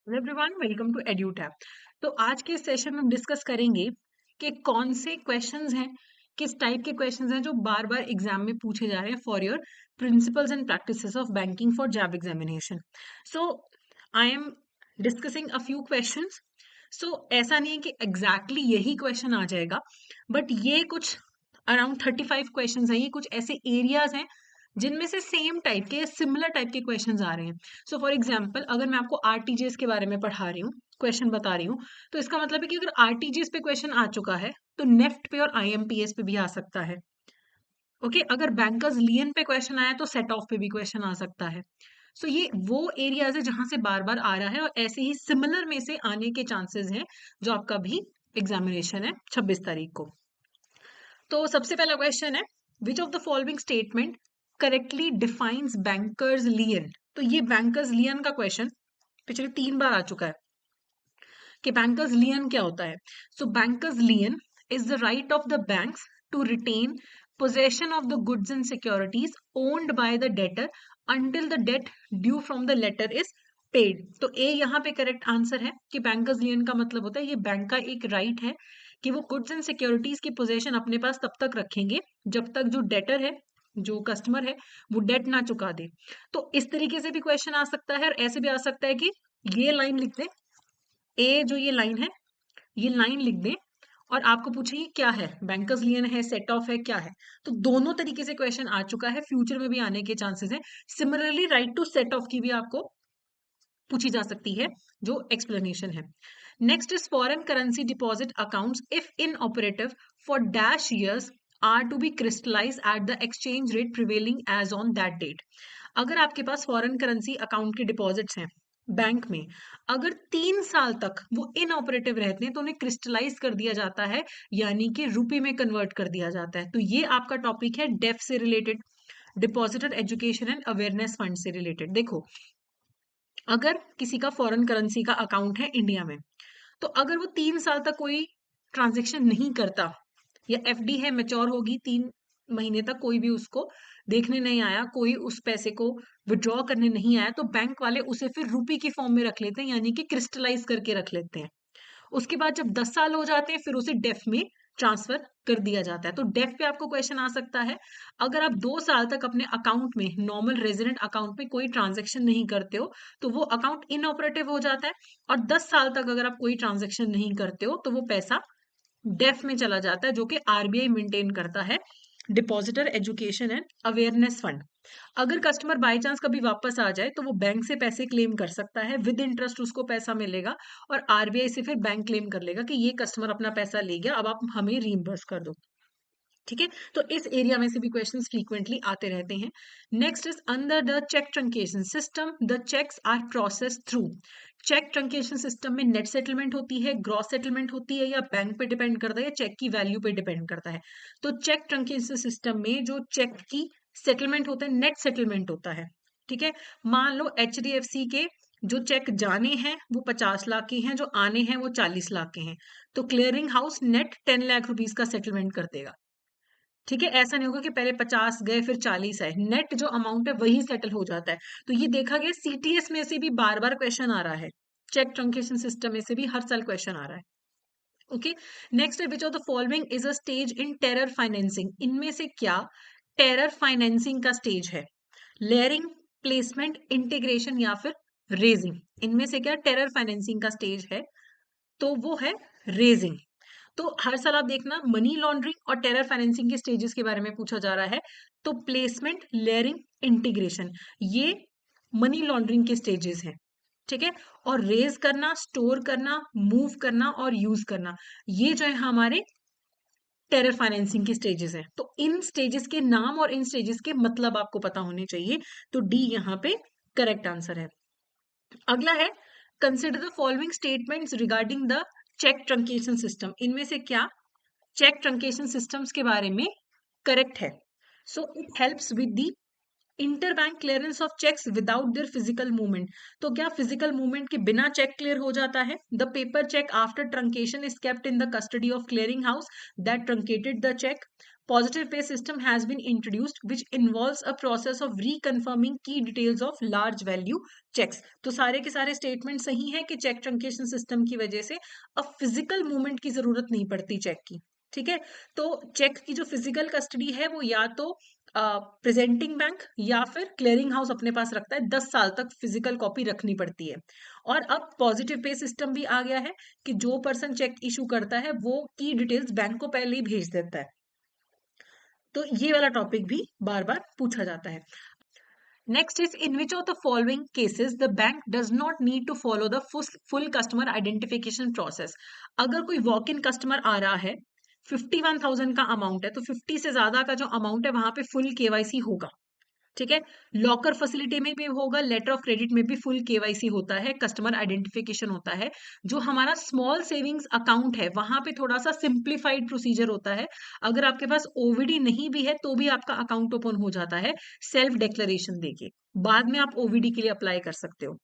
Hello everyone, welcome to Edutap. तो आज के सेशन में हम डिस्कस करेंगे कि कौन से क्वेश्चंस हैं, किस टाइप के क्वेश्चंस हैं जो बार बार एग्जाम में पूछे जा रहे हैं for your principles and practices of banking for JAIIB examination. So I am discussing a few questions. So ऐसा नहीं है कि एग्जैक्टली यही क्वेश्चन आ जाएगा, बट ये कुछ अराउंड 35 क्वेश्चंस हैं। ये कुछ ऐसे एरियाज हैं जिनमें से सेम टाइप के सिमिलर टाइप के क्वेश्चंस आ रहे हैं। सो फॉर एग्जाम्पल, अगर मैं आपको आरटीजीएस के बारे में पढ़ा रही हूँ, क्वेश्चन बता रही हूँ, तो इसका मतलब है कि अगर आरटीजीएस पे क्वेश्चन आ चुका है तो नेफ्ट पे और आईएमपीएस पे भी आ सकता है। ओके, अगर बैंकर्स लियन पे क्वेश्चन आया तो सेट ऑफ पे भी क्वेश्चन आ सकता है। सो ये वो एरियाज है जहां से बार बार आ रहा है, और ऐसे ही सिमिलर में से आने के चांसेस हैं जो आपका भी एग्जामिनेशन है 26 तारीख को। तो सबसे पहला क्वेश्चन है, which of the following statement correctly defines bankers lien. तो ये बैंकर्स लियन का क्वेश्चन पिछले 3 बार आ चुका है कि बैंकर्स लियन क्या होता है। So bankers lien is the right of the banks to retain possession of the goods and securities owned by the debtor until the debt due from the latter is paid. तो ए यहाँ पे correct answer है कि bankers लियन का मतलब होता है ये बैंक का एक राइट है कि वो गुड्स एंड सिक्योरिटीज की पोजेशन अपने पास तब तक रखेंगे जब तक जो डेटर है, जो कस्टमर है, वो डेट ना चुका दे। तो इस तरीके से भी क्वेश्चन आ सकता है, और ऐसे भी आ सकता है कि ये लाइन लिख दे, ए जो ये लाइन है, ये लाइन लिख दें और आपको पूछे ये क्या है, बैंकर्स लियन है, सेट ऑफ है, क्या है। तो दोनों तरीके से क्वेश्चन आ चुका है, फ्यूचर में भी आने के चांसेस हैं। Similarly right to set off की भी आपको पूछी जा सकती है, जो एक्सप्लेनेशन है। Next is foreign currency deposit accounts if in operative for dash years are to be crystallize at the exchange rate prevailing as on that date. अगर आपके पास फॉरेन करेंसी अकाउंट के डिपॉजिट्स हैं बैंक में, अगर 3 साल तक वो इन ऑपरेटिव रहते हैं तो उन्हें क्रिस्टलाइज कर दिया जाता है, यानी कि रुपए में कन्वर्ट कर दिया जाता है। तो ये आपका टॉपिक है डेफ से related, depositor education and awareness fund से रिलेटेड। देखो, अगर किसी का फॉरेन करेंसी का अकाउंट है इंडिया में, तो अगर वो 3 साल तक कोई ट्रांजेक्शन नहीं करता, या एफडी है, मेच्योर होगी 3 महीने तक, कोई भी उसको देखने नहीं आया, कोई उस पैसे को विड्रॉ करने नहीं आया, तो बैंक वाले उसे फिर रुपी की फॉर्म में रख लेते हैं, यानी कि क्रिस्टलाइज करके रख लेते हैं। उसके बाद जब 10 साल हो जाते हैं फिर उसे डेफ में ट्रांसफर कर दिया जाता है। तो डेफ पे आपको क्वेश्चन आ सकता है, अगर आप 2 साल तक अपने अकाउंट में, नॉर्मल रेजिडेंट अकाउंट में कोई ट्रांजेक्शन नहीं करते हो, तो वो अकाउंट इनऑपरेटिव हो जाता है। और 10 साल तक अगर आप कोई ट्रांजेक्शन नहीं करते हो तो वो पैसा डेफ में चला जाता है, जो कि आरबीआई मेंटेन करता है, depositor education and awareness fund. अगर कस्टमर बाय चांस कभी वापस आ जाए तो वो बैंक से पैसे क्लेम कर सकता है, विद इंटरेस्ट उसको पैसा मिलेगा, और आरबीआई से फिर बैंक क्लेम कर लेगा कि ये कस्टमर अपना पैसा ले गया, अब आप हमें रीइंबर्स कर दो। ठीक है, तो इस एरिया में से भी क्वेश्चंस फ्रीक्वेंटली आते रहते हैं। Next is under the cheque truncation system the cheques are process through. Cheque truncation system में नेट सेटलमेंट होती है, ग्रॉस सेटलमेंट होती है, या बैंक पे डिपेंड करता है, या चेक की वैल्यू पे डिपेंड करता है। तो चेक ट्रंकेशन सिस्टम में जो चेक की सेटलमेंट होता है, नेट सेटलमेंट होता है। ठीक है, मान लो एचडीएफसी के जो चेक जाने हैं वो 50 लाख के हैं, जो आने हैं वो 40 लाख के हैं, तो clearing house net 10 lakh rupees का सेटलमेंट कर देगा। ठीक है, ऐसा नहीं होगा कि पहले 50 गए फिर 40 आए, नेट जो अमाउंट है वही सेटल हो जाता है। तो ये देखा गया सीटीएस में से भी बार बार क्वेश्चन आ रहा है, चेक ट्रंकेशन सिस्टम में से भी हर साल क्वेश्चन आ रहा है। ओके, नेक्स्ट है, which of the following is a stage in terror financing. इनमें से क्या टेरर फाइनेंसिंग का स्टेज है? लेयरिंग, प्लेसमेंट, इंटीग्रेशन, या फिर रेजिंग। इनमें से क्या टेरर फाइनेंसिंग का स्टेज है? तो वो है रेजिंग। तो हर साल आप देखना, मनी लॉन्ड्रिंग और टेरर फाइनेंसिंग के स्टेजेस के बारे में पूछा जा रहा है। तो प्लेसमेंट, लेयरिंग, इंटीग्रेशन, ये मनी लॉन्ड्रिंग के स्टेजेस हैं। ठीक है, और रेज करना, स्टोर करना, मूव करना और यूज करना, ये जो है हमारे टेरर फाइनेंसिंग के स्टेजेस हैं। तो इन स्टेजेस के नाम और इन स्टेजेस के मतलब आपको पता होने चाहिए। तो डी यहाँ पे करेक्ट आंसर है। अगला है, consider the following statements regarding the cheque truncation system. इनमें से क्या चेक ट्रंकेशन सिस्टम्स के बारे में करेक्ट है? So it helps with the interbank clearance of cheques without their physical movement. तो क्या फिजिकल मूवमेंट के बिना चेक क्लियर हो जाता है? The paper cheque after truncation is kept in the custody of clearing house that truncated the cheque. positive pay system has been introduced which involves a process of reconfirming key details of large value checks. तो सारे के सारे statement सही है कि check truncation system की वजह से अब फिजिकल मूवमेंट की जरूरत नहीं पड़ती चेक की। ठीक है, तो चेक की जो फिजिकल कस्टडी है वो या तो प्रेजेंटिंग बैंक या फिर क्लियरिंग हाउस अपने पास रखता है, 10 साल तक फिजिकल कॉपी रखनी पड़ती है। और अब पॉजिटिव पे सिस्टम भी आ गया है कि जो पर्सन चेक इशू करता है वो की डिटेल्स बैंक को पहले ही भेज देता है। तो ये वाला टॉपिक भी बार बार पूछा जाता है। Next is in which of the following cases the bank does not need to follow the full customer identification process. अगर कोई वॉक इन कस्टमर आ रहा है, 51,000 का अमाउंट है, तो 50 से ज्यादा का जो अमाउंट है वहां पे फुल केवाईसी होगा। ठीक है, लॉकर फैसिलिटी में भी होगा, लेटर ऑफ क्रेडिट में भी फुल केवाईसी होता है, कस्टमर आइडेंटिफिकेशन होता है। जो हमारा स्मॉल सेविंग्स अकाउंट है वहां पे थोड़ा सा सिंप्लीफाइड प्रोसीजर होता है। अगर आपके पास ओवीडी नहीं भी है तो भी आपका अकाउंट ओपन हो जाता है सेल्फ डिक्लेरेशन देके, बाद में आप ओवीडी के लिए अप्लाई कर सकते हो।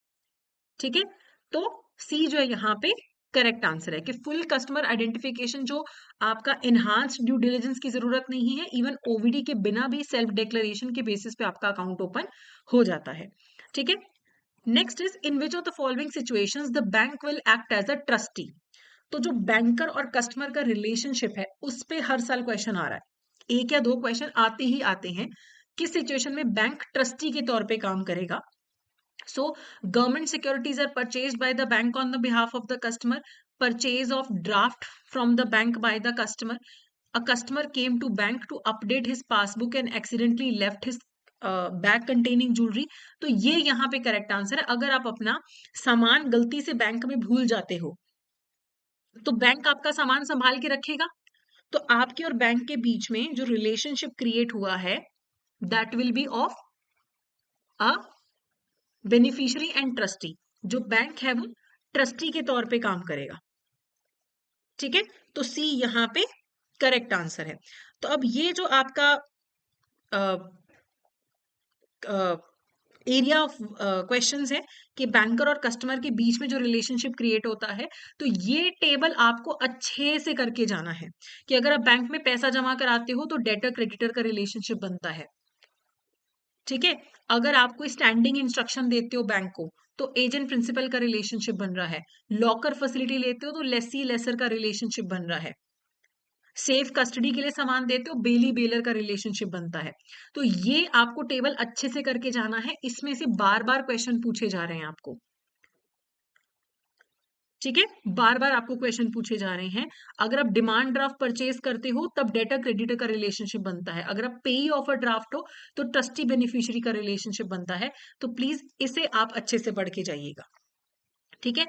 ठीक है, तो सी जो है यहाँ पे करेक्ट आंसर है कि फुल कस्टमर आइडेंटिफिकेशन जो आपका एनहांस्ड ड्यू डिलिजेंस की जरूरत नहीं है, इवन ओवीडी के बिना भी सेल्फ डिक्लेरेशन के बेसिस पे आपका अकाउंट ओपन हो जाता है। ठीक है, next is in which of the following situations the bank will act as a trustee. तो जो बैंकर और कस्टमर का रिलेशनशिप है उस पे हर साल क्वेश्चन आ रहा है, एक या दो क्वेश्चन आते ही आते हैं। किस सिचुएशन में बैंक ट्रस्टी के तौर पे काम करेगा? So, government securities are purchased by the bank on the behalf of the customer. Purchase of draft from the bank by the customer. A customer came to bank to update his passbook and accidentally left his bag containing jewellery. तो ये यहाँ पे correct answer है। अगर आप अपना सामान गलती से बैंक में भूल जाते हो तो बैंक आपका सामान संभाल के रखेगा। तो आपके और बैंक के बीच में जो रिलेशनशिप क्रिएट हुआ है that will be of a beneficiary and trustee. जो बैंक है वो ट्रस्टी के तौर पे काम करेगा। ठीक है, तो सी यहाँ पे करेक्ट आंसर है। तो अब ये जो आपका एरिया ऑफ क्वेश्चंस है कि बैंकर और कस्टमर के बीच में जो रिलेशनशिप क्रिएट होता है, तो ये टेबल आपको अच्छे से करके जाना है कि अगर आप बैंक में पैसा जमा कराते हो तो डेटर क्रेडिटर का रिलेशनशिप बनता है। ठीक है, अगर आप कोई स्टैंडिंग इंस्ट्रक्शन देते हो बैंक को तो एजेंट प्रिंसिपल का रिलेशनशिप बन रहा है। लॉकर फैसिलिटी लेते हो तो लेसी लेसर का रिलेशनशिप बन रहा है। सेफ कस्टडी के लिए सामान देते हो, बेली बेलर का रिलेशनशिप बनता है। तो ये आपको टेबल अच्छे से करके जाना है, इसमें से बार बार क्वेश्चन पूछे जा रहे हैं आपको। ठीक है, बार बार आपको क्वेश्चन पूछे जा रहे हैं। अगर आप डिमांड ड्राफ्ट परचेज करते हो तब डेटर क्रेडिटर का रिलेशनशिप बनता है। अगर आप पेई ऑफ अ ड्राफ्ट हो तो ट्रस्टी बेनिफिशियरी का रिलेशनशिप बनता है। तो प्लीज इसे आप अच्छे से पढ़ के जाइएगा। ठीक है,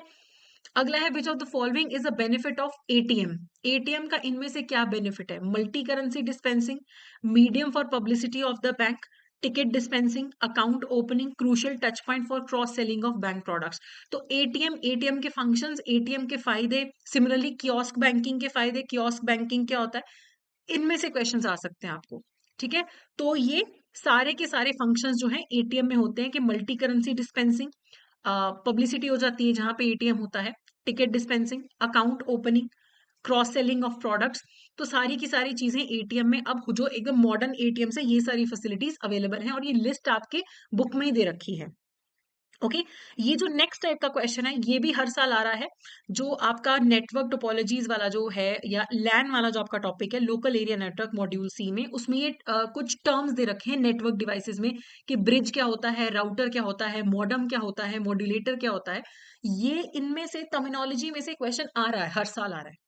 अगला है which of the following is a benefit of ATM. ATM का इनमें से क्या बेनिफिट है? Multi currency dispensing, medium for publicity of the bank, ticket dispensing, account opening, crucial touch point for cross selling of bank products. तो ATM के functions, ATM के फायदे, similarly kiosk banking के फायदे। कियोस्क बैंकिंग क्या होता है? इनमें से क्वेश्चंस आ सकते हैं आपको। ठीक है, तो ये सारे के सारे फंक्शंस जो हैं एटीएम में होते हैं कि मल्टी करेंसी डिस्पेंसिंग, पब्लिसिटी हो जाती है जहां पे एटीएम होता है, ticket dispensing, account opening, cross selling of products. तो सारी की सारी चीजें एटीएम में अब जो एकदम मॉडर्न एटीएम से ये सारी फैसिलिटीज अवेलेबल हैं और ये लिस्ट आपके बुक में ही दे रखी है। ओके, ये जो नेक्स्ट टाइप का क्वेश्चन है ये भी हर साल आ रहा है। जो आपका नेटवर्क टोपोलॉजीज वाला जो है या लैन वाला जो आपका टॉपिक है, लोकल एरिया नेटवर्क मॉड्यूल सी में, उसमें ये कुछ टर्म्स दे रखे हैं नेटवर्क डिवाइसेस में कि ब्रिज क्या होता है, राउटर क्या होता है, मॉडम क्या होता है, मॉड्यूलेटर क्या होता है। ये इनमें से टर्मिनोलॉजी में से क्वेश्चन आ रहा है, हर साल आ रहा है।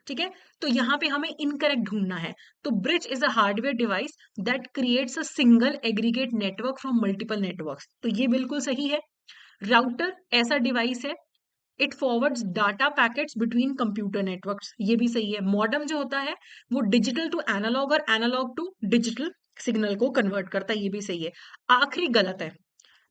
ठीक है, तो यहाँ पे हमें इनकरेक्ट ढूंढना है। तो bridge is a hardware device that creates a single aggregate network from multiple networks. तो ये बिल्कुल सही है। राउटर ऐसा डिवाइस है, it forwards data packets between computer networks, ये भी सही है। मॉडम जो होता है वो डिजिटल टू एनालॉग और एनालॉग टू डिजिटल सिग्नल को कन्वर्ट करता है, ये भी सही है। आखिरी गलत है,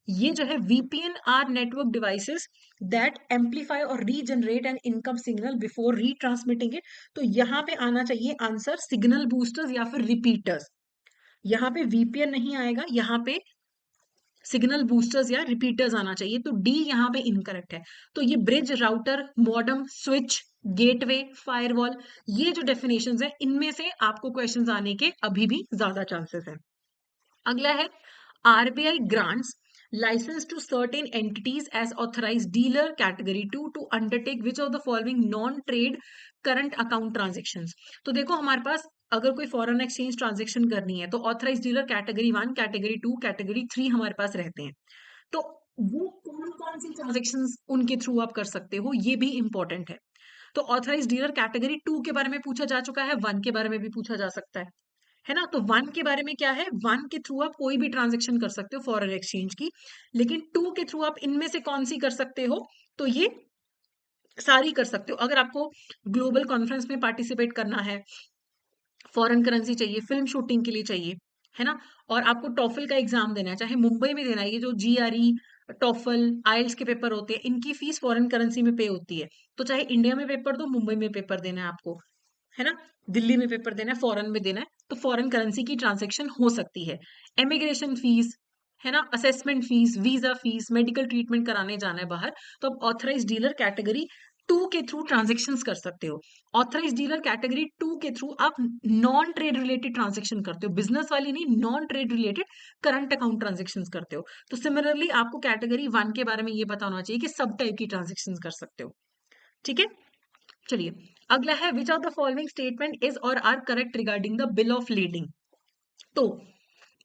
ये जो है VPN are network devices that amplify or regenerate an income signal before retransmitting it. तो यहाँ पे आना चाहिए आंसर सिग्नल बूस्टर्स या फिर रिपीटर्स। यहाँ पे वीपीएन नहीं आएगा, यहाँ पे सिग्नल बूस्टर्स या रिपीटर्स आना चाहिए, तो डी यहाँ पे इनकरेक्ट है। तो ये bridge, router, modem, switch, gateway, firewall, ये जो डेफिनेशंस है इनमें से आपको क्वेश्चंस आने के अभी भी ज्यादा चांसेस है। अगला है RBI grants license to certain entities as authorized dealer category 2 to undertake which of the following non-trade current account transactions। तो देखो हमारे पास अगर कोई फॉरेन एक्सचेंज ट्रांजेक्शन करनी है तो authorise dealer category 1, category 2, category 3 हमारे पास रहते हैं। तो वो कौन कौन सी ट्रांजेक्शन उनके थ्रू आप कर सकते हो, ये भी इंपॉर्टेंट है। तो ऑथराइज डीलर कैटेगरी 2 के बारे में पूछा जा चुका है, 1 के बारे में भी पूछा जा सकता है ना। तो 1 के बारे में क्या है, 1 के थ्रू आप कोई भी ट्रांजेक्शन कर सकते हो फॉरेन एक्सचेंज की, लेकिन 2 के थ्रू आप इनमें से कौन सी कर सकते हो, तो ये सारी कर सकते हो। अगर आपको ग्लोबल कॉन्फ्रेंस में पार्टिसिपेट करना है, फॉरेन करेंसी चाहिए, फिल्म शूटिंग के लिए चाहिए, है ना, और आपको टॉफल का एग्जाम देना है, चाहे मुंबई में देना है, ये जो GRE, टॉफल, आइल्स के पेपर होते हैं, इनकी फीस फॉरेन करेंसी में पे होती है। तो चाहे इंडिया में पेपर दो, मुंबई में पेपर देना है आपको, है ना, दिल्ली में पेपर देना है, फॉरेन में देना है, तो फॉरेन करेंसी की ट्रांजेक्शन हो सकती है। इमिग्रेशन फीस, है ना, assessment fees, visa fees, medical treatment कराने जाना है बाहर, तो आप ऑथराइज डीलर कैटेगरी 2 के थ्रू ट्रांजेक्शन्स कर सकते हो। ऑथराइज डीलर कैटेगरी 2 के थ्रू आप नॉन ट्रेड रिलेटेड ट्रांजेक्शन करते हो, बिजनेस वाली नहीं, non trade related current account transaction करते हो। तो सिमिलरली आपको कैटेगरी 1 के बारे में ये पता होना चाहिए कि सब टाइप की ट्रांजेक्शन कर सकते हो। ठीक है, चलिए अगला है which of the following statement is or are correct regarding the bill of lading. तो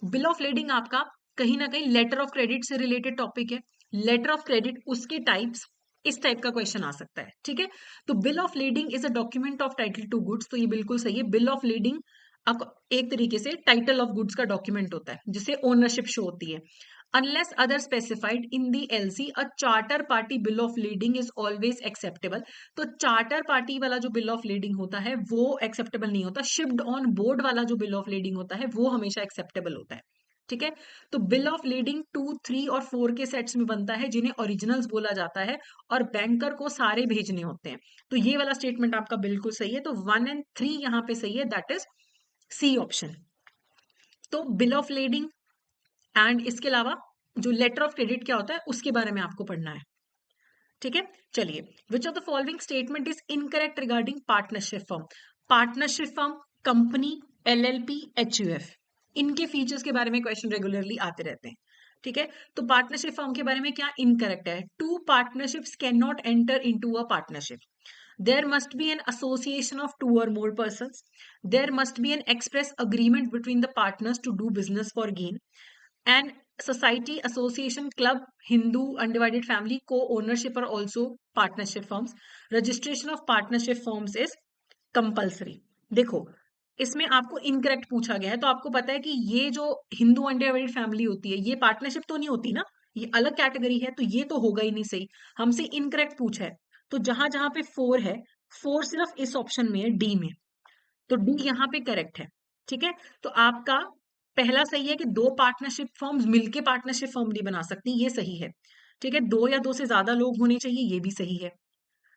बिल ऑफ लीडिंग आपका कहीं ना कहीं लेटर ऑफ क्रेडिट से रिलेटेड टॉपिक है। लेटर ऑफ क्रेडिट, उसके टाइप्स, इस टाइप का क्वेश्चन आ सकता है। ठीक है, तो bill of lading is a document of title to goods, तो ये बिल्कुल सही है। बिल ऑफ लीडिंग अब एक तरीके से टाइटल ऑफ गुड्स का डॉक्यूमेंट होता है जिससे ओनरशिप शो होती है। Unless other specified in the LC a charter party bill of lading is always acceptable. तो चार्टर पार्टी वाला जो बिल ऑफ लीडिंग होता है वो एक्सेप्टेबल नहीं होता, शिप्ड ऑन बोर्ड वाला जो बिल ऑफ लीडिंग होता है वो हमेशा एक्सेप्टेबल होता है। ठीक है, तो बिल ऑफ लीडिंग 2, 3 और 4 के सेट्स में बनता है जिन्हें ओरिजिनल्स बोला जाता है और बैंकर को सारे भेजने होते हैं। तो ये वाला स्टेटमेंट आपका बिल्कुल सही है, तो 1 और 3 यहाँ पे सही है, दैट इज सी ऑप्शन। तो बिल ऑफ लीडिंग एंड इसके अलावा जो लेटर ऑफ क्रेडिट क्या होता है उसके बारे में आपको पढ़ना है। ठीक है, चलिए विच of the following statement is incorrect regarding partnership firm. Partnership firm, company, LLP, HUF, इनके फीचर्स के बारे में क्वेश्चन रेगुलरली आते रहते हैं। ठीक है, तो पार्टनरशिप फर्म के बारे में क्या इनकरेक्ट है, two partnerships can not enter into a partnership, there must be an association of 2 or more persons, there must be an express agreement between the partners to do business for gain, and society, association, club, Hindu, undivided family, co-ownership are also partnership firms. Registration of partnership firms is compulsory। देखो इसमें आपको incorrect पूछा गया है, तो आपको पता है कि ये जो हिंदू अनडिवाइडेड फैमिली होती है ये पार्टनरशिप तो नहीं होती ना, ये अलग कैटेगरी है, तो ये तो होगा ही नहीं सही। हमसे इनकरेक्ट पूछा है, तो जहां जहां पे 4 है, 4 सिर्फ इस ऑप्शन में है, डी में, तो डी यहाँ पे करेक्ट है। ठीक है, तो आपका पहला सही है कि 2 पार्टनरशिप फर्म्स मिलके पार्टनरशिप फर्म नहीं बना सकती, ये सही है। ठीक है, 2 या 2 से ज्यादा लोग होने चाहिए, ये भी सही है।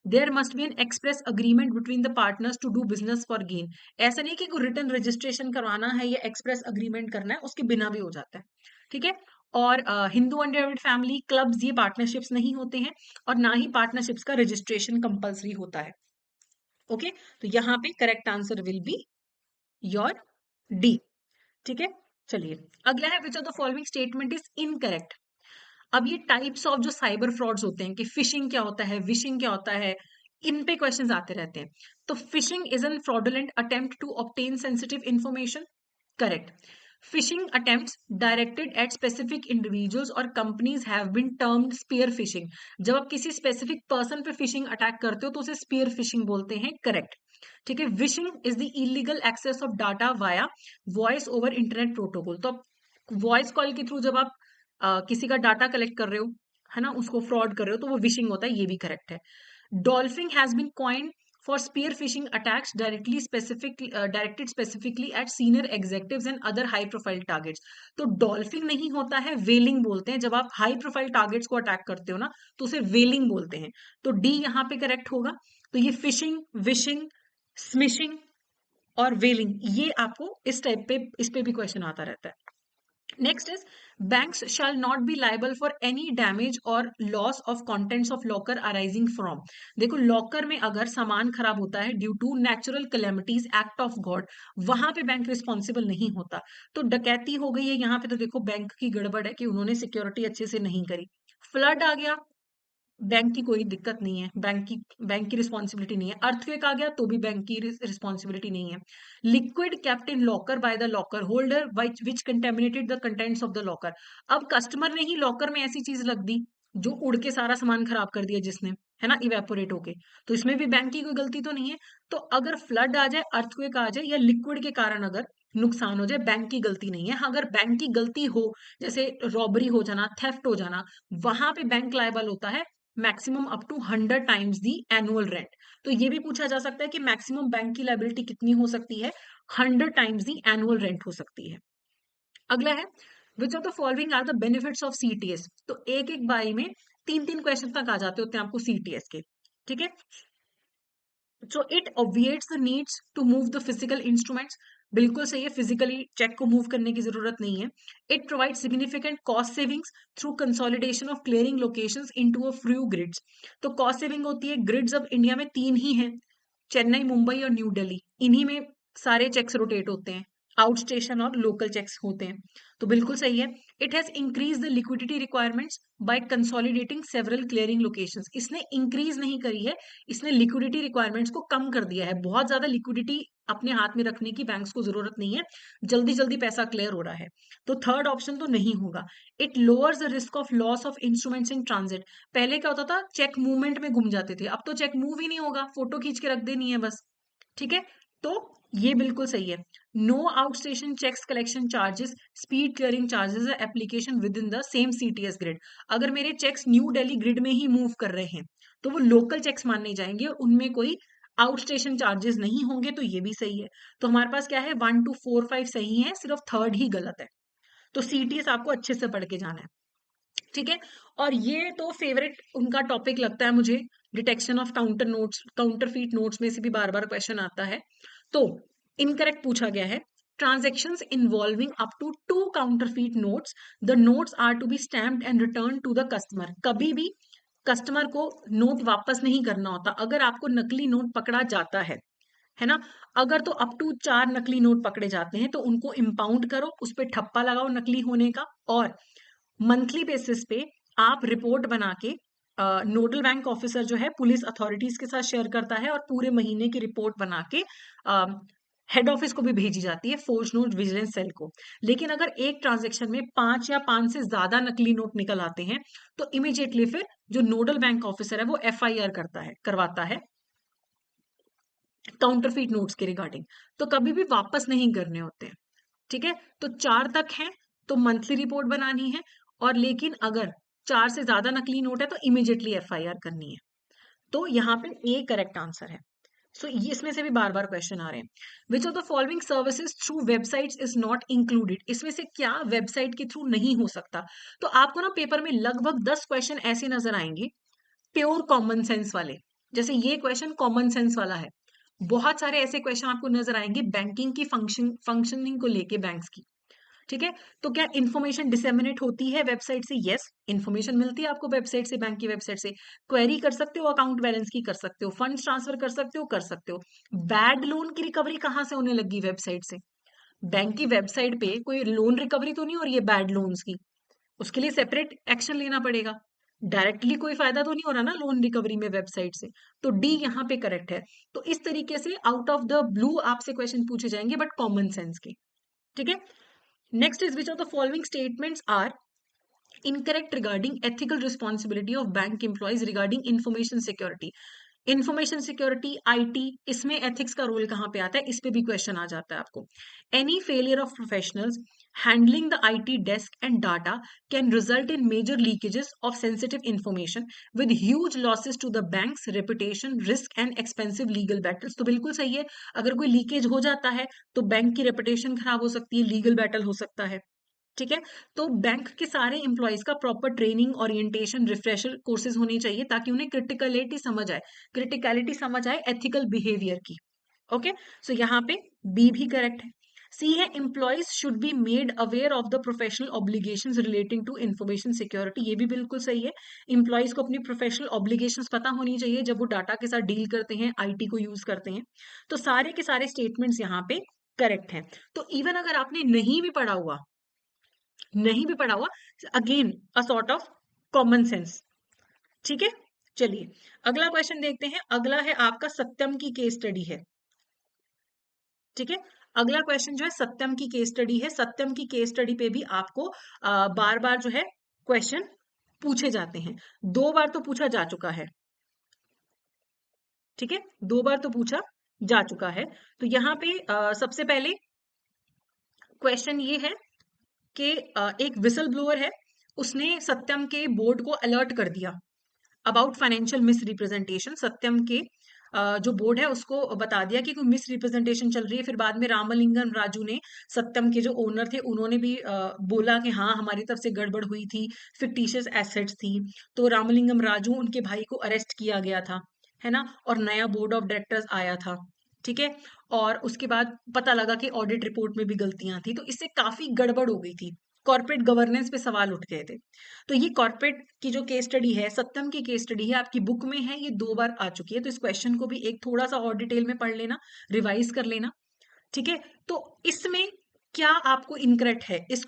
There must be an express agreement between the partners to do business for gain. ऐसा नहीं कि कोई रिटर्न रजिस्ट्रेशन करवाना है या एक्सप्रेस अग्रीमेंट करना है, उसके बिना भी हो जाता है। ठीक है, और हिंदू अनडिवाइडेड फैमिली, क्लब्स, ये पार्टनरशिप्स नहीं होते हैं, और ना ही पार्टनरशिप्स का रजिस्ट्रेशन कंपल्सरी होता है। ओके, तो यहाँ पे correct answer will be your D. ठीक है, चलिए अगला है which of the following statement is incorrect. अब ये टाइप्स ऑफ जो साइबर फ्रॉड्स होते हैं कि फिशिंग क्या होता है, विशिंग क्या होता है, इन पे क्वेश्चंस आते रहते हैं। तो phishing is an fraudulent attempt to obtain sensitive information, correct. Phishing attempts directed at specific individuals or companies have been termed spear phishing. जब आप किसी स्पेसिफिक पर्सन पे फिशिंग अटैक करते हो तो उसे स्पीयर फिशिंग बोलते हैं, करेक्ट। ठीक है, vishing is the illegal access of data via voice over internet protocol. तो वॉइस कॉल के थ्रू जब आप किसी का डाटा कलेक्ट कर रहे हो, है ना, उसको फ्रॉड कर रहे हो, तो वो विशिंग होता है, ये भी करेक्ट है। Dolphin has been coined for spear phishing attacks directed specifically at senior executives and other high profile targets। तो डॉल्फिन नहीं होता है, वेलिंग बोलते हैं। जब आप हाई प्रोफाइल टारगेट्स को अटैक करते हो ना तो उसे वेलिंग बोलते हैं। तो डी यहाँ पे करेक्ट होगा। तो ये फिशिंग, विशिंग, स्मिशिंग और वेलिंग, ये आपको इस टाइप पे, इस पे भी क्वेश्चन आता रहता है। Next is banks shall not be liable for any damage or loss of contents of locker arising from. देखो लॉकर में अगर सामान खराब होता है due to natural calamities act of God, वहां पे बैंक रिस्पॉन्सिबल नहीं होता। तो डकैती हो गई है यहाँ पे, तो देखो बैंक की गड़बड़ है कि उन्होंने सिक्योरिटी अच्छे से नहीं करी। फ्लड आ गया, बैंक की कोई दिक्कत नहीं है, बैंक की रिस्पॉन्सिबिलिटी नहीं है। अर्थक्वेक आ गया तो भी बैंक की रिस्पॉन्सिबिलिटी नहीं है। Liquid kept in locker by the locker holder which contaminated the contents of the locker. अब कस्टमर ने ही लॉकर में ऐसी चीज रख दी जो उड़ के सारा सामान खराब कर दिया जिसने, है ना, इवेपोरेट होके, तो इसमें भी बैंक की कोई गलती तो नहीं है। तो अगर फ्लड आ जाए, अर्थक्वेक आ जाए या लिक्विड के कारण अगर नुकसान हो जाए, बैंक की गलती नहीं है। हाँ, अगर बैंक की गलती हो, जैसे रॉबरी हो जाना, थेफ्ट हो जाना, वहां पे बैंक लायबल होता है maximum up to 100 times the annual rent. तो ये भी पूछा जा सकता है कि मैक्सिमम बैंक की लायबिलिटी कितनी हो सकती है, 100 टाइम्स दी एनुअल रेंट हो सकती है। अगला है which of the following are the benefits of CTS. तो एक एक बारी में तीन तीन क्वेश्चन तक आ जाते होते हैं आपको सीटीएस के, ठीक है। So it obviates the needs to move the physical instruments. बिल्कुल सही है, फिजिकली चेक को मूव करने की जरूरत नहीं है। It provide significant cost savings through consolidation of clearing locations into a few grids. तो कॉस्ट सेविंग होती है, ग्रिड्स अब इंडिया में तीन ही हैं, चेन्नई, मुंबई और न्यू दिल्ली, इन्हीं में सारे चेक्स रोटेट होते हैं, आउट स्टेशन और लोकल चेक्स होते हैं। तो बिल्कुल सही है। It has increase the liquidity requirements by consolidating several clearing locations. इसने इंक्रीज नहीं करी है, इसने लिक्विडिटी रिक्वायरमेंट्स को कम कर दिया है। बहुत ज्यादा लिक्विडिटी अपने हाथ में रखने की बैंक्स को जरूरत नहीं है, जल्दी जल्दी पैसा क्लियर हो रहा है। तो थर्ड ऑप्शन तो नहीं होगा। It lowers the risk of loss of instruments in transit. पहले क्या होता था, चेक मूवमेंट में घूम जाते थे, अब तो चेक मूव ही नहीं होगा, फोटो खींच के रख देनी है बस, ठीक है। तो ये बिल्कुल सही है। No out station cheques collection charges, speed clearing charges application within the same CTS grid. अगर मेरे चेक्स न्यू दिल्ली ग्रिड में ही मूव कर रहे हैं तो वो लोकल चेक्स मानने जाएंगे और उनमें कोई आउट स्टेशन चार्जेस नहीं होंगे, तो ये भी सही है। तो हमारे पास क्या है, 1 2 4 5 सही है, सिर्फ थर्ड ही गलत है। तो सीटीएस आपको अच्छे से पढ़ के जाना है, ठीक है। और ये तो फेवरेट उनका टॉपिक लगता है मुझे, detection of counter notes, counterfeit notes में से भी बार बार क्वेश्चन आता है। तो इनकरेक्ट पूछा गया है, transactions involving up to 2 counterfeit notes, the notes are to be stamped and return to the customer. कभी भी कस्टमर को नोट वापस नहीं करना होता। अगर आपको नकली नोट पकड़ा जाता है ना, अगर तो अप टू 4 नकली नोट पकड़े जाते हैं तो उनको इम्पाउंड करो, उस पर ठप्पा लगाओ नकली होने का, और मंथली बेसिस पे आप रिपोर्ट बना के नोडल बैंक ऑफिसर जो है पुलिस अथॉरिटीज के साथ शेयर करता है, और पूरे महीने की रिपोर्ट बना के हेड ऑफिस को भी भेजी जाती है, फोर्ज नोट विजिलेंस सेल को। लेकिन अगर एक ट्रांजेक्शन में 5 या 5 से ज्यादा नकली नोट निकल आते हैं तो इमीडिएटली फिर जो नोडल बैंक ऑफिसर है वो एफआईआर करवाता है काउंटरफीट नोट्स के रिगार्डिंग। तो कभी भी वापस नहीं करने होते हैं, ठीक है। तो 4 तक है तो मंथली रिपोर्ट बनानी है, और लेकिन अगर 4 से ज्यादा नकली नोट है तो इमीडिएटली एफआईआर करनी है। तो यहाँ पे ए करेक्ट आंसर है। सो इसमें से भी बार बार क्वेश्चन आ रहे हैं, विच of the following services through websites is not included. इसमें से क्या वेबसाइट के थ्रू नहीं हो सकता। तो आपको ना पेपर में लगभग 10 क्वेश्चन ऐसे नजर आएंगे प्योर कॉमन सेंस वाले। जैसे ये क्वेश्चन कॉमन सेंस वाला है, बहुत सारे ऐसे क्वेश्चन आपको नजर आएंगे बैंकिंग की फंक्शनिंग को लेके बैंक्स की, ठीक है। तो क्या इन्फॉर्मेशन डिसेमिनेट होती है वेबसाइट से? यस, इन्फॉर्मेशन मिलती है आपको वेबसाइट से, बैंक की वेबसाइट से। क्वेरी कर सकते हो, अकाउंट बैलेंस की कर सकते हो, फंड्स ट्रांसफर कर सकते हो। बैड लोन की रिकवरी कहाँ से होने लगी वेबसाइट से? बैंक की वेबसाइट पे कोई लोन रिकवरी तो नहीं हो रही है बैड लोन्स की, उसके लिए सेपरेट एक्शन लेना पड़ेगा। डायरेक्टली कोई फायदा तो नहीं हो रहा ना लोन रिकवरी में वेबसाइट से। तो डी यहाँ पे करेक्ट है। तो इस तरीके से आउट ऑफ द ब्लू आपसे क्वेश्चन पूछे जाएंगे बट कॉमन सेंस के, ठीक है। Next is which of the following statements are incorrect regarding ethical responsibility of bank employees regarding information security। Information security, IT, इसमें एथिक्स का रोल कहाँ पे आता है, इस पे भी क्वेश्चन आ जाता है आपको। Any failure of professionals handling the IT desk and data can result in major leakages of sensitive information with huge losses to the bank's reputation, risk and expensive legal battles. तो बिल्कुल सही है, अगर कोई leakage हो जाता है तो बैंक की रेपुटेशन खराब हो सकती है, लीगल बैटल हो सकता है, ठीक है। तो बैंक के सारे एम्प्लॉयज का proper training, orientation, refresher courses होने चाहिए ताकि उन्हें क्रिटिकलिटी समझ आए एथिकल बिहेवियर की। ओके, सो यहाँ पे बी भी करेक्ट है। सी है employees should be made aware of the professional obligations relating to information security, ये भी बिल्कुल सही है। एम्प्लॉयज को अपनी प्रोफेशनल ऑब्लिगेशंस पता होनी चाहिए जब वो डाटा के साथ डील करते हैं, आईटी को यूज करते हैं। तो सारे के सारे स्टेटमेंट्स यहाँ पे करेक्ट हैं। तो इवन अगर आपने नहीं भी पढ़ा हुआ again a sort of common sense. ठीक है, चलिए अगला क्वेश्चन देखते हैं। अगला है आपका सत्यम की केस स्टडी है। ठीक है, अगला क्वेश्चन जो है सत्यम की केस स्टडी है। सत्यम की केस स्टडी पे भी आपको बार बार जो है क्वेश्चन पूछे जाते हैं। 2 बार तो पूछा जा चुका है। ठीक है, 2 बार तो पूछा जा चुका है। तो यहाँ पे सबसे पहले क्वेश्चन ये है कि एक विसल ब्लोअर है, उसने सत्यम के बोर्ड को अलर्ट कर दिया अबाउट फाइनेंशियल मिस रिप्रेजेंटेशन। सत्यम के जो बोर्ड है उसको बता दिया कि कोई मिस रिप्रेजेंटेशन चल रही है। फिर बाद में रामलिंगम राजू ने, सत्यम के जो ओनर थे, उन्होंने भी बोला कि हाँ हमारी तरफ से गड़बड़ हुई थी, फिक्टिशियस एसेट्स थी। तो रामलिंगम राजू, उनके भाई को अरेस्ट किया गया था, है ना, और नया बोर्ड ऑफ डायरेक्टर्स आया था। ठीक है, और उसके बाद पता लगा कि ऑडिट रिपोर्ट में भी गलतियां थी, तो इससे काफी गड़बड़ हो गई थी, कॉर्पोरेट गवर्नेंस पे सवाल उठ गए थे। तो ये कॉर्पोरेट की जो केस स्टडी है, सत्यम की केस स्टडी है, आपकी बुक में है, ये 2 बार आ चुकी है। तो इस क्वेश्चन को भी एक थोड़ा सा और डिटेल में पढ़ लेना, रिवाइज कर लेना। ठीक है, तो इसमें क्या आपको इनकरेक्ट है, इस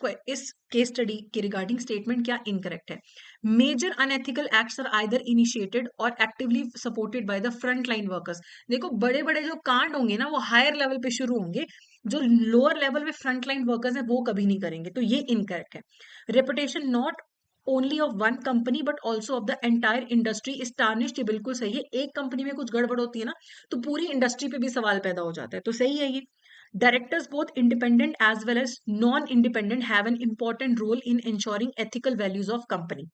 केस स्टडी के रिगार्डिंग स्टेटमेंट क्या इनकरेक्ट है? Major unethical acts are either initiated or actively supported by the front line workers. देखो बड़े बड़े जो कांड होंगे ना, वो हायर लेवल पे शुरू होंगे, जो लोअर लेवल पे फ्रंट लाइन वर्कर्स है वो कभी नहीं करेंगे। तो ये इनकरेक्ट है। Reputation not only of one company but also of the entire industry is tarnished, ये बिल्कुल सही है। एक कंपनी में कुछ गड़बड़ होती है ना, तो पूरी इंडस्ट्री पे भी सवाल पैदा हो जाता है, तो सही है ये। Directors, both independent as well as non-independent, have an important role in ensuring ethical values of company.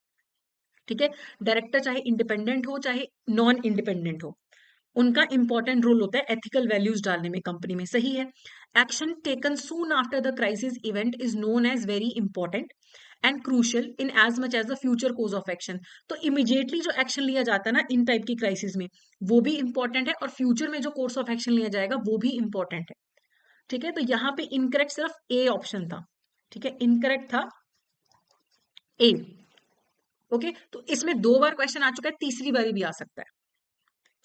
ठीक है, डायरेक्टर चाहे इंडिपेंडेंट हो चाहे नॉन इंडिपेंडेंट हो, उनका इंपॉर्टेंट रोल होता है एथिकल वैल्यूज डालने में कंपनी में। सही है। Action taken soon after the crisis event is known as very important and crucial in as much as the future course of action. तो इमीडिएटली जो एक्शन लिया जाता है ना इन टाइप की क्राइसिस में, वो भी इंपॉर्टेंट है, और फ्यूचर में जो कोर्स ऑफ एक्शन लिया जाएगा वो भी इंपॉर्टेंट है। ठीक है, तो यहाँ पे इनकरेक्ट सिर्फ ए ऑप्शन था। ठीक है, इनकरेक्ट था ए। ओके, तो इसमें 2 बार क्वेश्चन आ चुका है, तीसरी बारी भी आ सकता है।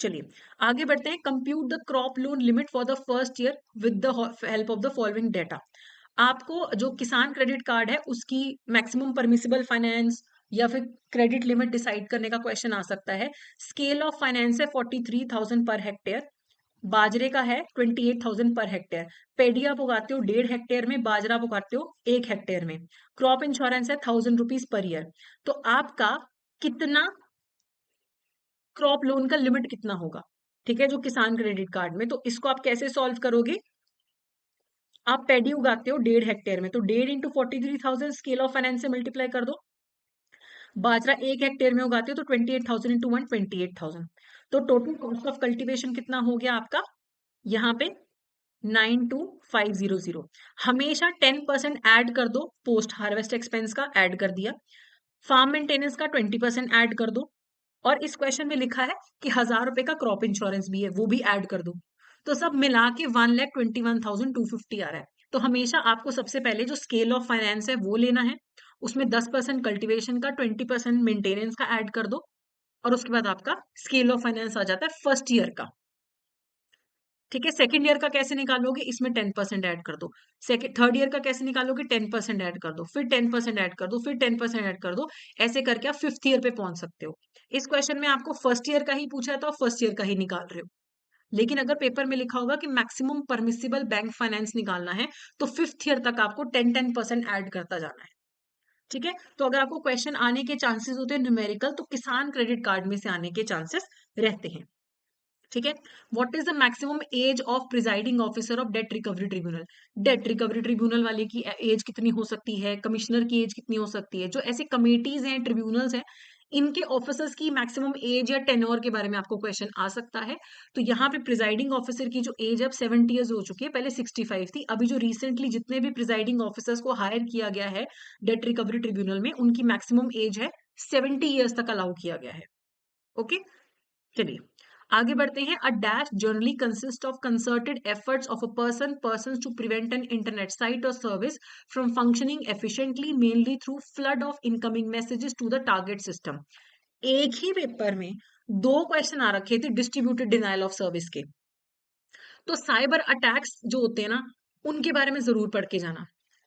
चलिए आगे बढ़ते हैं। Compute the crop loan limit for the first year with the help of the following data. आपको जो किसान क्रेडिट कार्ड है उसकी मैक्सिमम परमिसिबल फाइनेंस या फिर क्रेडिट लिमिट डिसाइड करने का क्वेश्चन आ सकता है। स्केल ऑफ फाइनेंस है 43,000 पर हेक्टेयर, बाजरे का है 28,000 पर हेक्टेयर। पेडी आप उगाते हो 1.5 हेक्टेयर में, बाजरा आप उगाते हो 1 हेक्टेयर में। क्रॉप इंश्योरेंस है 1,000 रुपीज पर ईयर। तो आपका कितना क्रॉप लोन का लिमिट कितना होगा? ठीक है, जो किसान क्रेडिट कार्ड में, तो इसको आप कैसे सॉल्व करोगे? आप पेडी उगाते हो 1.5 हेक्टेयर में, तो 1.5 × 43,000 स्केल ऑफ फाइनेंस से मल्टीप्लाई कर दो। बाजरा 1 हेक्टेयर में उगाते हो तो 28,000 इंटू 1 28,000। तो टोटल कॉस्ट ऑफ कल्टीवेशन कितना हो गया आपका यहाँ पे? 92,500। हमेशा 10% ऐड कर दो, पोस्ट हार्वेस्ट एक्सपेंस का ऐड कर दिया, फार्म मेंटेनेंस का 20% ऐड कर दो, और इस क्वेश्चन में लिखा है कि 1,000 रुपए का क्रॉप इंश्योरेंस भी है, वो भी ऐड कर दो। तो सब मिला के 1,21,250 आ रहा है। तो हमेशा आपको सबसे पहले जो स्केल ऑफ फाइनेंस है वो लेना है, उसमें 10% कल्टीवेशन का, 20% मेंटेनेंस का ऐड कर दो, और उसके बाद आपका स्केल ऑफ फाइनेंस आ जाता है फर्स्ट ईयर का। ठीक है, सेकंड ईयर का कैसे निकालोगे? इसमें 10% ऐड कर दो। सेकंड थर्ड ईयर का कैसे निकालोगे? 10% ऐड कर दो, फिर 10% ऐड कर दो, फिर 10% ऐड कर दो। ऐसे करके आप फिफ्थ ईयर पे पहुंच सकते हो। इस क्वेश्चन में आपको फर्स्ट ईयर का ही पूछा है तो आप फर्स्ट ईयर का ही निकाल रहे हो। लेकिन अगर पेपर में लिखा होगा कि मैक्सिमम परमिसिबल बैंक फाइनेंस निकालना है, तो फिफ्थ ईयर तक आपको 10% ऐड करता जाना है। ठीक है, तो अगर आपको क्वेश्चन आने के चांसेस होते हैं न्यूमेरिकल, तो किसान क्रेडिट कार्ड में से आने के चांसेस रहते हैं। ठीक है, what is the maximum age of presiding officer of date recovery tribunal? Date recovery tribunal वाले की एज कितनी हो सकती है? कमिश्नर की एज कितनी हो सकती है? जो ऐसे कमेटीज हैं, ट्रिब्यूनल्स हैं, इनके ऑफिसर्स की मैक्सिमम एज या टेन्योर के बारे में आपको क्वेश्चन आ सकता है। तो यहाँ पे प्रिजाइडिंग ऑफिसर की जो एज अब 70 ईयर्स हो चुकी है, पहले 65 थी। अभी जो रिसेंटली जितने भी प्रिजाइडिंग ऑफिसर्स को हायर किया गया है डेट रिकवरी ट्रिब्यूनल में, उनकी मैक्सिमम एज है 70 ईयर्स तक अलाउ किया गया है। ओके, चलिए आगे बढ़ते हैं। A dash generally consist of concerted efforts of a person to prevent an internet site or service from functioning efficiently mainly through flood of incoming messages to the target system. एक ही paper में दो question आ रखे थे distributed denial of service के। तो cyber attacks जो होते हैं ना, उनके बारे में जरूर पढ़ के जाना।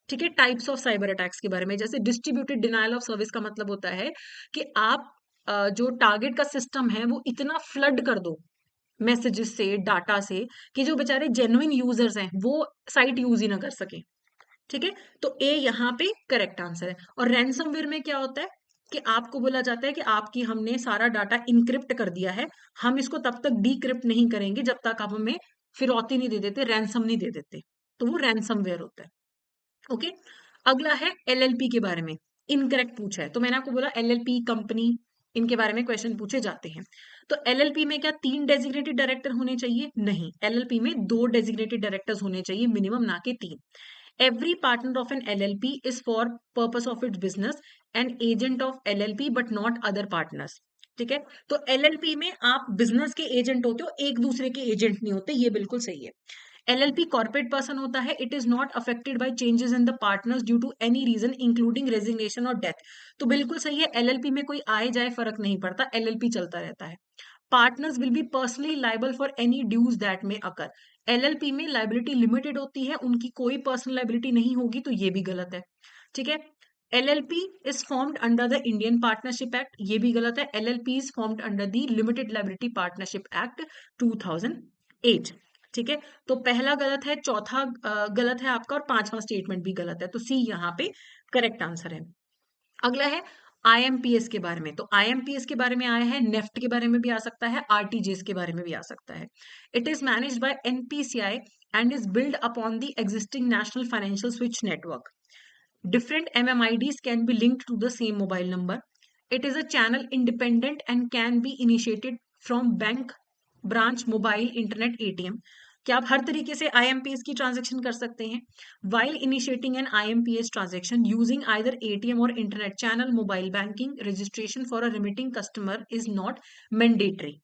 ठीक है, टाइप्स ऑफ साइबर अटैक्स के बारे में। जैसे डिस्ट्रीब्यूटेड डिनायल ऑफ सर्विस का मतलब होता है कि आप जो टारगेट का सिस्टम है वो इतना फ्लड कर दो मैसेजेस से, डाटा से, कि जो बेचारे जेन्युइन यूजर्स हैं वो साइट यूज ही ना कर सके। ठीक है, तो ए यहाँ पे करेक्ट आंसर है। और रैंसमवेयर में क्या होता है कि आपको बोला जाता है कि आपकी हमने सारा डाटा इनक्रिप्ट कर दिया है, हम इसको तब तक डीक्रिप्ट नहीं करेंगे जब तक आप हमें फिरौती नहीं दे देते, रैंसम नहीं दे देते। तो वो रैंसमवेयर होता है। ओके, अगला है एलएलपी के बारे में। इनकरेक्ट पूछा है, तो मैंने आपको बोला एलएलपी कंपनी, इनके बारे में क्वेश्चन पूछे जाते हैं। तो एलएलपी में क्या 3 डेजिग्नेटेड डायरेक्टर होने चाहिए? नहीं, एलएलपी में 2 डेजिग्नेटेड डायरेक्टर्स होने चाहिए मिनिमम, ना कि 3। Every partner of an LLP is for purpose of its business an agent of LLP but not other partners। ठीक है, तो एलएलपी में आप बिजनेस के एजेंट होते हो, एक दूसरे के एजेंट नहीं होते, ये बिल्कुल सही है। एलएलपी कॉर्पोरेट पर्सन होता है। It is not affected by changes in the partners due to any reason including resignation और डेथ। तो बिल्कुल सही है, एलएलपी में कोई आए जाए फर्क नहीं पड़ता, एलएलपी चलता रहता है। Partners will be personally liable for any dues that may occur. LLP में लाइबिलिटी लिमिटेड होती है, उनकी कोई पर्सनल लाइबिलिटी नहीं होगी, तो ये भी गलत है। ठीक है, LLP is formed under the Indian partnership act, ये भी गलत है। LLP is formed under the limited liability partnership act 2008। ठीक है, तो पहला गलत है, चौथा गलत है आपका, और पांचवा स्टेटमेंट भी गलत है, तो सी यहाँ पे करेक्ट आंसर है। अगला है आईएमपीएस के बारे में। तो आईएमपीएस के बारे में आया है, नेफ्ट के बारे में भी आ सकता है, आरटीजीएस के बारे में भी आ सकता है। It is managed by NPCI and is build upon the existing national financial switch network. Different MMIDs can be linked to the same mobile number. It is a channel independent and can be initiated from bank, branch, mobile, internet, ATM। क्या आप हर तरीके से IMPS की transaction कर सकते हैं? While initiating an IMPS transaction using either ATM or internet channel, mobile banking registration for a remitting customer is not mandatory।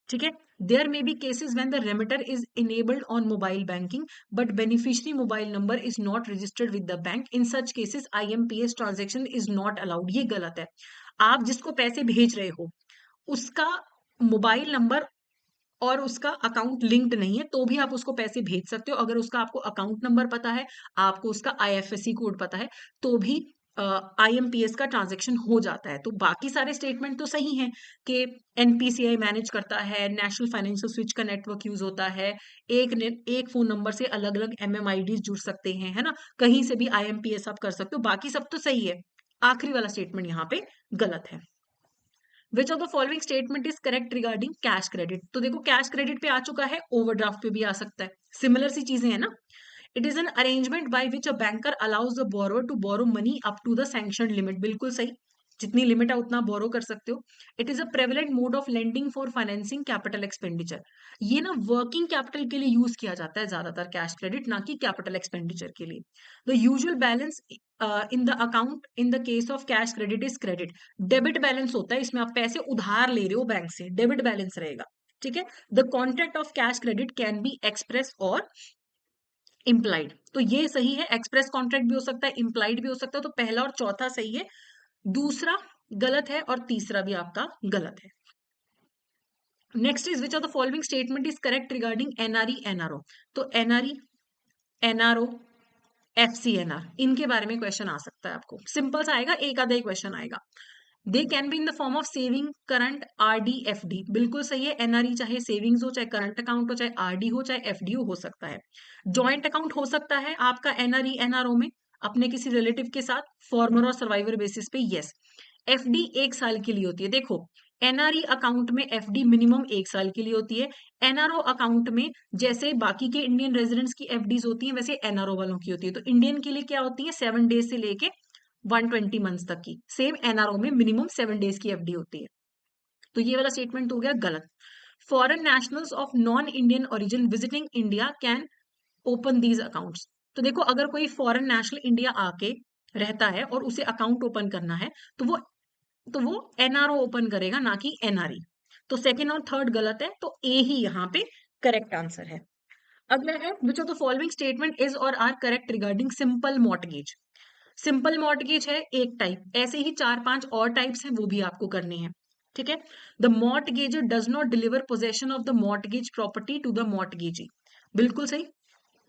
ठीक है, there may be cases when the remitter is enabled on mobile banking but beneficiary mobile number is not registered with the bank. In such cases IMPS transaction is not allowed. ये गलत है। आप जिसको पैसे भेज रहे हो उसका मोबाइल नंबर और उसका अकाउंट लिंक्ड नहीं है, तो भी आप उसको पैसे भेज सकते हो। अगर उसका आपको अकाउंट नंबर पता है, आपको उसका आईएफएससी कोड पता है, तो भी आईएमपीएस का ट्रांजैक्शन हो जाता है। तो बाकी सारे स्टेटमेंट तो सही हैं कि एनपीसीआई मैनेज करता है, नेशनल फाइनेंशियल स्विच का नेटवर्क यूज होता है, एक फोन नंबर से अलग अलग एमएमआईडी जुड़ सकते हैं, है ना, कहीं से भी आईएमपीएस आप कर सकते हो, बाकी सब तो सही है। आखिरी वाला स्टेटमेंट यहाँ पे गलत है। Which of the following statement is correct regarding cash credit? तो देखो, कैश क्रेडिट पे आ चुका है, ओवरड्राफ्ट पे भी आ सकता है, सिमिलर सी चीजें हैं ना। It is an arrangement by which a banker allows the borrower to borrow money up to the sanctioned limit. बिल्कुल सही, जितनी लिमिट है उतना बोरो कर सकते हो। It is a prevalent mode of lending for financing capital expenditure. ये ना वर्किंग कैपिटल के लिए यूज किया जाता है ज्यादातर कैश क्रेडिट, ना कि कैपिटल एक्सपेंडिचर के लिए। The usual balance in the account in the case of cash credit is credit. Debit balance होता है, इसमें आप पैसे उधार ले रहे हो बैंक से, डेबिट बैलेंस रहेगा। ठीक है, the contract of cash credit can be express और इम्प्लाइड। तो ये सही है, एक्सप्रेस कॉन्ट्रैक्ट भी हो सकता है, इम्प्लाइड भी हो सकता है। तो पहला और चौथा सही है, दूसरा गलत है और तीसरा भी आपका गलत है। Next is which of the following statement is correct regarding NRE NRO? तो एनआरई, एनआरओ, एफसीएनआर, इनके बारे में क्वेश्चन आ सकता है आपको, सिंपल सा आएगा, एक आधा ही क्वेश्चन आएगा। They can be in the form of saving, current, RD, FD. बिल्कुल सही है, एनआरई चाहे सेविंग्स हो, चाहे करंट अकाउंट हो, चाहे आरडी हो, चाहे एफडी हो सकता है। जॉइंट अकाउंट हो सकता है आपका एनआरई एनआरओ में अपने किसी रिलेटिव के साथ, फॉर्मर और सर्वाइवर बेसिस पे, यस। एफडी 1 साल के लिए होती है। देखो, एनआरई अकाउंट में एफडी मिनिमम 1 साल के लिए होती है। एनआरओ अकाउंट में जैसे बाकी के इंडियन रेजिडेंट्स की एफडीज होती हैं, वैसे एनआरओ वालों की होती है। तो इंडियन के लिए क्या होती है, 7 डेज से लेके 120 मंथ्स तक की। सेम एनआरओ में मिनिमम 7 डेज की एफडी होती है। तो ये वाला स्टेटमेंट हो गया गलत। Foreign nationals of non Indian origin visiting India can open these accounts. तो देखो, अगर कोई फॉरेन नेशनल इंडिया आके रहता है और उसे अकाउंट ओपन करना है, तो वो एनआरओ ओपन करेगा, ना कि एनआरई। तो सेकेंड और थर्ड गलत है, तो ए ही यहाँ पे करेक्ट आंसर है। अगला है which of the following statement is or are correct regarding simple mortgage. Simple mortgage है एक टाइप, ऐसे ही 4-5 और टाइप्स हैं, वो भी आपको करने हैं। ठीक है, the mortgagor does not deliver possession of the mortgage property to the mortgagee. बिल्कुल सही,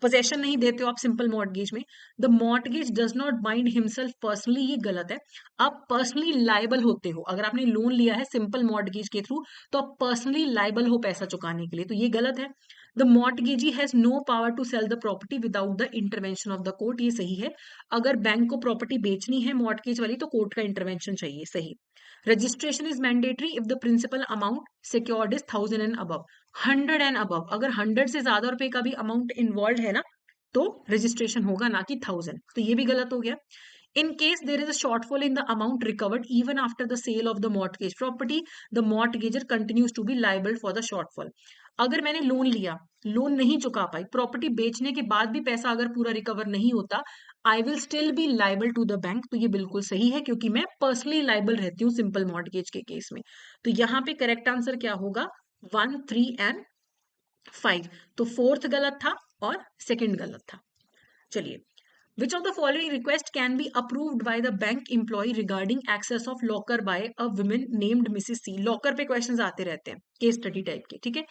पोजेशन नहीं देते हो आप सिंपल मॉर्टगेज में। The mortgage does not bind himself personally, ये गलत है। आप पर्सनली लाइबल होते हो, अगर आपने लोन लिया है सिंपल मॉर्टगेज के थ्रू तो आप पर्सनली लाइबल हो पैसा चुकाने के लिए, तो ये गलत है। The mortgagee has no power to sell the property without the intervention of the court, ये सही है। अगर बैंक को प्रॉपर्टी बेचनी है मॉर्टगेज वाली तो कोर्ट का इंटरवेंशन चाहिए, सही। Registration is mandatory if the principal amount secured is 1000 and above, 100 and above, अगर 100 से ज्यादा रुपए का भी अमाउंट इन्वॉल्व है ना तो रजिस्ट्रेशन होगा, ना कि 1000, तो ये भी गलत हो गया। In case there is a shortfall in the amount recovered even after the sale of the mortgage property, the mortgager continues to be liable for the shortfall. अगर मैंने लोन लिया, लोन नहीं चुका पाई, प्रॉपर्टी बेचने के बाद भी पैसा अगर पूरा रिकवर नहीं होता, I will still be liable to the bank, तो ये बिल्कुल सही है क्योंकि मैं पर्सनली लाइबल रहती हूँ सिंपल मॉर्टगेज के केस में। तो यहाँ पे करेक्ट आंसर क्या होगा, 1, 3 एंड 5। तो फोर्थ गलत था और सेकंड गलत था। चलिए, which of the following request can be approved by the bank employee regarding access of locker by a woman named Mrs. C? Locker पे क्वेश्चंस आते रहते हैं केस स्टडी टाइप के, ठीक है।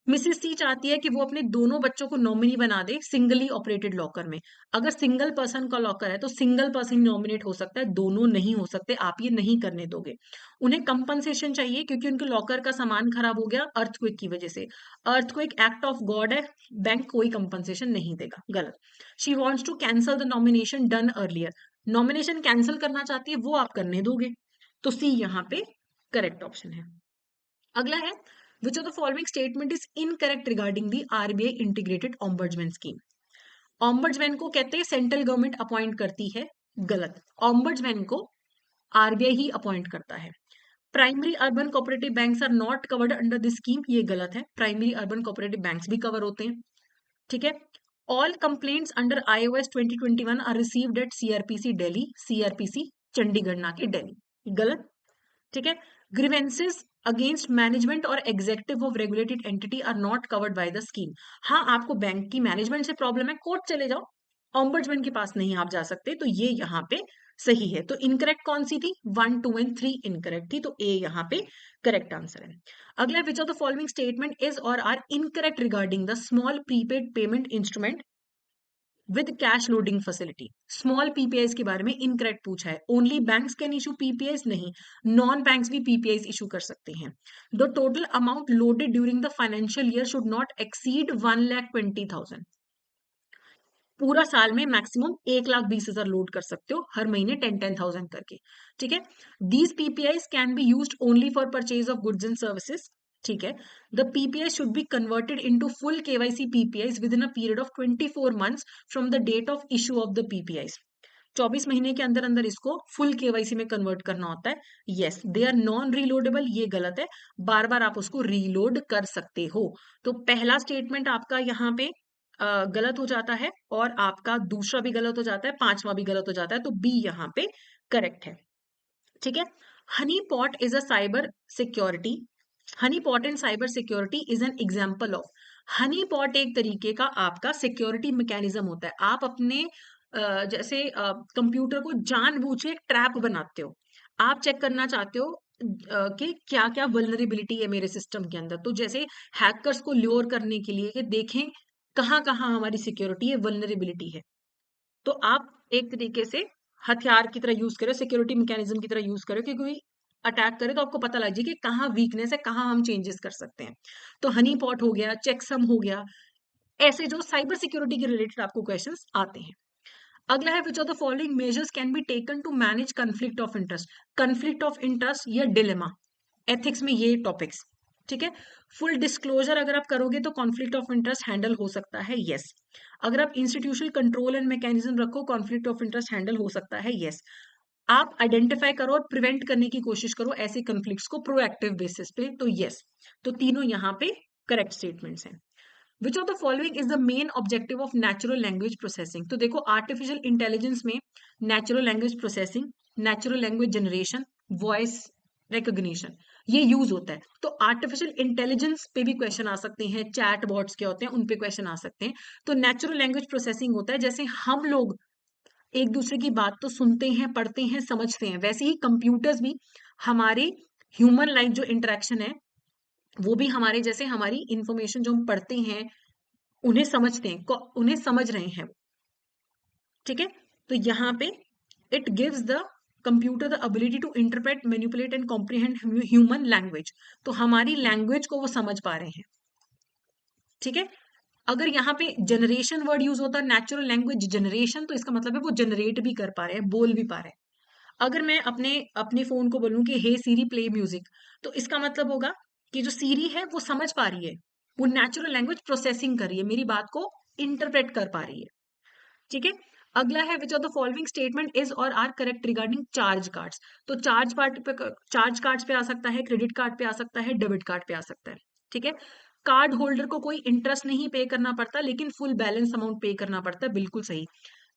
मिसेस सी चाहती है कि वो अपने दोनों बच्चों को नॉमिनी बना दे सिंगली ऑपरेटेड लॉकर में। अगर सिंगल पर्सन का लॉकर है तो सिंगल पर्सन नॉमिनेट हो सकता है, दोनों नहीं हो सकते, आप ये नहीं करने दोगे। उन्हें कंपनसेशन चाहिए क्योंकि उनके लॉकर का सामान खराब हो गया अर्थक्वेक की वजह से। अर्थक्वेक एक्ट ऑफ गॉड है, बैंक कोई कंपनसेशन नहीं देगा, गलत। She wants to cancel the nomination done earlier, nomination cancel करना चाहती है, वो आप करने दोगे, तो सी यहाँ पे करेक्ट ऑप्शन है। अगला है which of the following statement is incorrect regarding the RBI integrated ombudsman scheme? ombudsman को कहते हैं सेंट्रल गवर्नमेंट अपॉइंट करती है, गलत। ombudsman को आरबीआई ही अपॉइंट करता है। Primary urban cooperative banks are not covered under this scheme, ये गलत है, प्राइमरी अर्बन कोऑपरेटिव बैंक्स भी कवर होते हैं, ठीक है। All complaints under iOS 2021 are received at CRPC Delhi, CRPC Chandigarh ना कि दिल्ली, गलत, ठीक है। ग्रीवेंसेस अगेंस्ट मैनेजमेंट और executive of regulated entity are not covered by the scheme. हाँ, आपको बैंक की मैनेजमेंट से प्रॉब्लम है, कोर्ट चले जाओ, ऑम्बुड्समैन के पास नहीं आप जा सकते, तो ये यहाँ पे सही है। तो इनकरेक्ट कौन सी थी, 1, 2 एंड 3 इनकरेक्ट थी, तो ए यहाँ पे करेक्ट आंसर है। अगला, which of the following statement is or are incorrect regarding the small prepaid payment instrument with cash loading facility. Small PPIs के बारे में इनकरेक्ट पूछा है, only banks can issue PPIs, नहीं, नॉन बैंक्स भी PPIs इशू कर सकते हैं। The total amount loaded during the financial year should not exceed 1,20,000। पूरा साल में मैक्सिमम 1,20,000 लोड कर सकते हो, हर महीने 10,000 करके, ठीक है। These PPIs can be used only for purchase of goods and services, ठीक है। The PPI should be converted into full KYC PPIs within a period of 24 months from the date of issue of the PPIs. 24 महीने के अंदर अंदर इसको full KYC में convert करना होता है। यस, दे आर नॉन रीलोडेबल, ये गलत है, बार बार आप उसको रीलोड कर सकते हो। तो पहला स्टेटमेंट आपका यहाँ पे गलत हो जाता है और आपका दूसरा भी गलत हो जाता है, पांचवा भी गलत हो जाता है, तो बी यहाँ पे करेक्ट है, ठीक है। Honey pot is a cyber security, Honey pot and cyber security is an example of. Honey pot एक तरीके का आपका सिक्योरिटी मैकेनिज्म होता है, आप अपने जैसे कंप्यूटर को जानबूझ के एक ट्रैप बनाते हो, आप चेक करना चाहते हो कि क्या क्या वल्नरेबिलिटी है मेरे सिस्टम के अंदर, तो जैसे हैकर्स को ल्योर करने के लिए कि देखें कहाँ कहाँ हमारी सिक्योरिटी है, वल्नरेबिलिटी है, तो आप एक तरीके से हथियार की तरह यूज करो, सिक्योरिटी मैकेनिज्म की तरह यूज करो कि कोई अटैक करे तो आपको पता लग जाए कि कहाँ वीकनेस है, कहाँ हम चेंजेस कर सकते हैं। तो हनी पॉट हो गया, चेकसम हो गया, ऐसे जो साइबर सिक्योरिटी के रिलेटेड आपको क्वेश्चंस आते हैं। अगला है which of the following measures can be taken to manage conflict of interest. Conflict of interest या डिलेमा, एथिक्स में ये टॉपिक्स, ठीक है। फुल डिस्क्लोजर अगर आप करोगे तो कॉन्फ्लिक्ट ऑफ इंटरेस्ट हैंडल हो सकता है, यस। अगर आप इंस्टीट्यूशनल कंट्रोल एंड मैकेनिज्म रखो, कॉन्फ्लिक्ट ऑफ इंटरेस्ट हैंडल हो सकता है, यस। आप आइडेंटिफाई करो और प्रिवेंट करने की कोशिश करो ऐसे कंफ्लिक्ट्स को प्रोएक्टिव बेसिस पे, तो यस। तो तीनों यहाँ पे करेक्ट स्टेटमेंट्स हैं। विच of the following is the main objective of natural language processing. तो देखो, आर्टिफिशियल इंटेलिजेंस में natural language processing, natural language generation, voice recognition, ये यूज होता है। तो आर्टिफिशियल इंटेलिजेंस पे भी क्वेश्चन आ सकते हैं, चैट बॉट्स क्या होते हैं उन पे क्वेश्चन आ सकते हैं। तो नेचुरल लैंग्वेज प्रोसेसिंग होता है, जैसे हम लोग एक दूसरे की बात तो सुनते हैं, पढ़ते हैं, समझते हैं, वैसे ही कंप्यूटर्स भी हमारे ह्यूमन लाइक जो इंटरेक्शन है वो भी हमारे जैसे हमारी इंफॉर्मेशन जो हम पढ़ते हैं उन्हें समझते हैं, उन्हें समझ रहे हैं। ठीक है, तो यहाँ पे it gives the computer the ability to interpret, manipulate and comprehend human language. तो हमारी लैंग्वेज को वो समझ पा रहे हैं। ठीक है, अगर यहाँ पे जनरेशन वर्ड यूज होता है, नेचुरल लैंग्वेज जनरेशन, तो इसका मतलब है वो जनरेट भी कर पा रहे हैं, बोल भी पा रहे हैं। अगर मैं अपने अपने फोन को बोलूं कि हे सीरी प्ले म्यूजिक, तो इसका मतलब होगा कि जो सीरी है वो समझ पा रही है, वो नेचुरल लैंग्वेज प्रोसेसिंग कर रही है, मेरी बात को इंटरप्रेट कर पा रही है। ठीक है, अगला है which of the following statement is or are correct regarding charge cards. तो चार्ज कार्ड्स पे आ सकता है, क्रेडिट कार्ड पे आ सकता है, डेबिट कार्ड पे आ सकता है। ठीक है, कार्ड होल्डर को कोई इंटरेस्ट नहीं पे करना पड़ता, लेकिन फुल बैलेंस अमाउंट पे करना पड़ता है, बिल्कुल सही।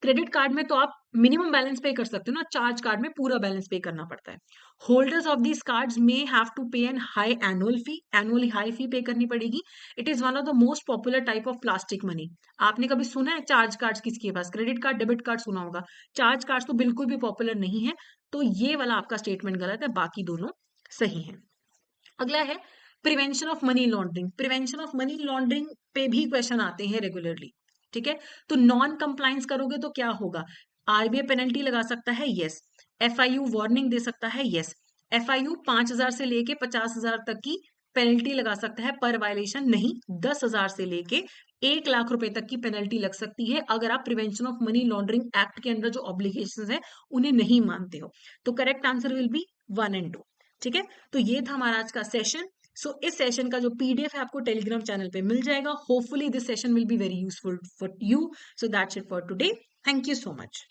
क्रेडिट कार्ड में तो आप मिनिमम बैलेंस पे कर सकते हो ना, चार्ज कार्ड में पूरा बैलेंस पे करना पड़ता है। Holders of these cards may have to pay an high annual fee, annually high fee pay करनी पड़ेगी। It is one of the most popular type of plastic money. आपने कभी सुना है चार्ज कार्ड्स किसके पास? क्रेडिट कार्ड, डेबिट कार्ड सुना होगा, चार्ज कार्ड्स तो बिल्कुल भी पॉपुलर नहीं है। तो ये वाला आपका स्टेटमेंट गलत है, बाकी दोनों सही है। अगला है prevention of money laundering. Prevention of money laundering पे भी क्वेश्चन आते हैं रेगुलरली। ठीक है, तो नॉन कंप्लायंस करोगे तो क्या होगा? आरबीआई पेनल्टी लगा सकता है, यस। एफआईयू वार्निंग दे सकता है, यस। एफआईयू 5,000 से लेके 50,000 तक की पेनल्टी लगा सकता है पर वायलेशन, नहीं 10,000 से लेके 1 लाख रुपए तक की पेनल्टी लग सकती है अगर आप prevention of money laundering act के अंदर जो ऑब्लिगेशंस है उन्हें नहीं मानते हो। तो correct answer will be 1 and 2। ठीक है, तो ये था हमारा आज का सेशन। सो इस सेशन का जो पीडीएफ है आपको टेलीग्राम चैनल पे मिल जाएगा। Hopefully this session will be very useful for you. So that's it for today. Thank you so much.